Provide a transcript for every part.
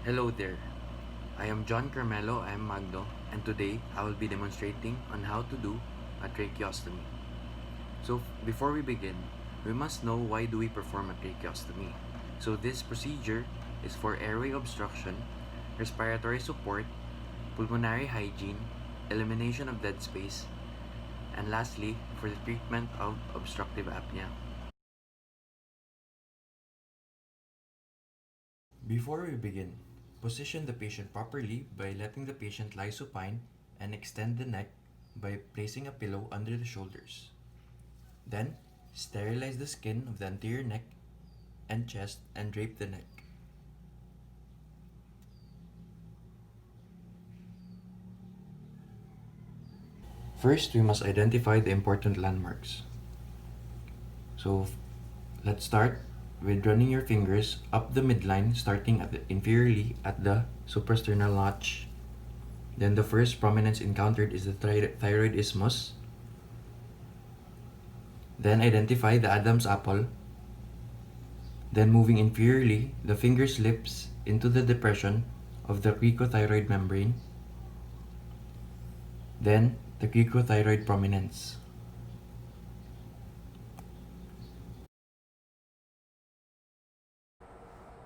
Hello there. I am John Carmelo, I am Magno, and today I will be demonstrating on how to do a tracheostomy. Before we begin, we must know why do we perform a tracheostomy. So this procedure is for airway obstruction, respiratory support, pulmonary hygiene, elimination of dead space, and lastly, for the treatment of obstructive apnea. Before we begin, position the patient properly by letting the patient lie supine and extend the neck by placing a pillow under the shoulders. Then, sterilize the skin of the anterior neck and chest and drape the neck. First, we must identify the important landmarks. So, let's start with running your fingers up the midline starting inferiorly at the suprasternal notch. Then the first prominence encountered is the thyroid isthmus. Then identify the Adam's apple. Then moving inferiorly, the finger slips into the depression of the cricothyroid membrane. Then the cricothyroid prominence.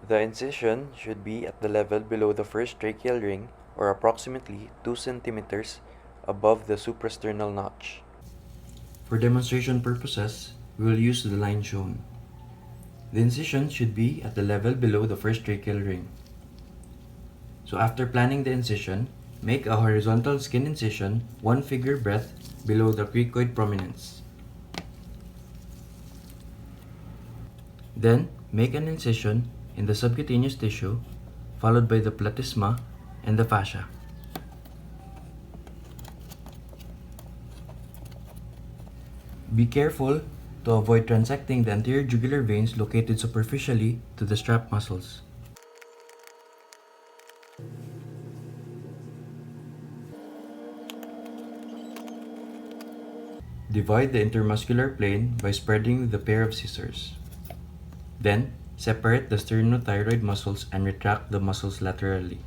The incision should be at the level below the first tracheal ring or approximately 2 centimeters above the suprasternal notch. For demonstration purposes, we will use the line shown. The incision should be at the level below the first tracheal ring. So after planning the incision, make a horizontal skin incision 1 finger breadth below the cricoid prominence. Then, make an incision in the subcutaneous tissue, followed by the platysma and the fascia. Be careful to avoid transecting the anterior jugular veins located superficially to the strap muscles. Divide the intermuscular plane by spreading the pair of scissors. Then, separate the sternothyroid muscles and retract the muscles laterally.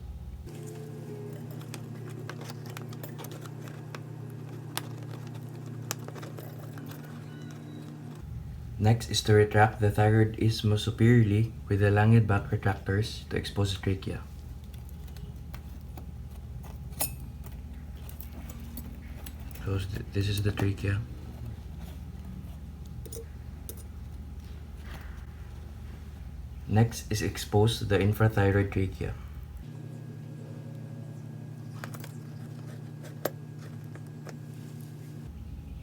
Next is to retract the thyroid isthmus superiorly with the Langed back retractors to expose the trachea. So this is the trachea. Next is expose the infrathyroid trachea.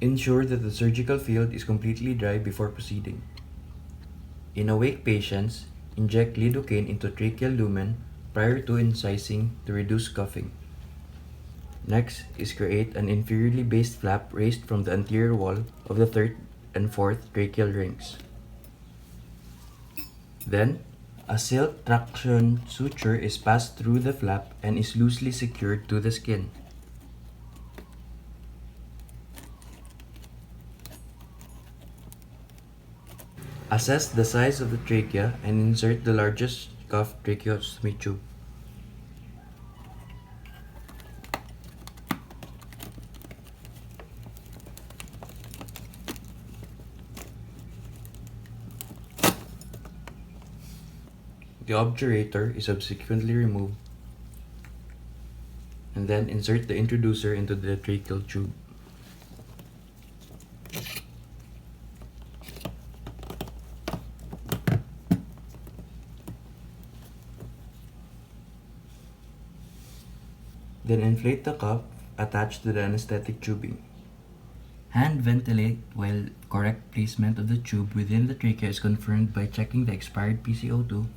Ensure that the surgical field is completely dry before proceeding. In awake patients, inject lidocaine into tracheal lumen prior to incising to reduce coughing. Next is create an inferiorly based flap raised from the anterior wall of the third and fourth tracheal rings. Then, a silk traction suture is passed through the flap and is loosely secured to the skin. Assess the size of the trachea and insert the largest cuff tracheostomy tube. The obturator is subsequently removed and then insert the introducer into the tracheal tube. Then inflate the cup attached to the anesthetic tubing. Hand ventilate while correct placement of the tube within the trachea is confirmed by checking the expired PCO2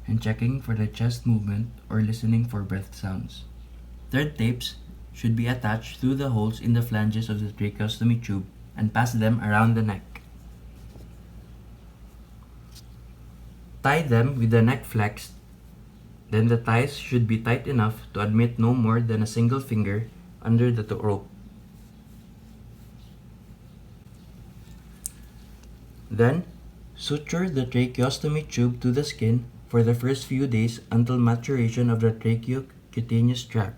and checking for the chest movement or listening for breath sounds. Thread tapes should be attached through the holes in the flanges of the tracheostomy tube and pass them around the neck. Tie them with the neck flexed. Then the ties should be tight enough to admit no more than a single finger under the rope. Then, suture the tracheostomy tube to the skin for the first few days until maturation of the tracheocutaneous tract.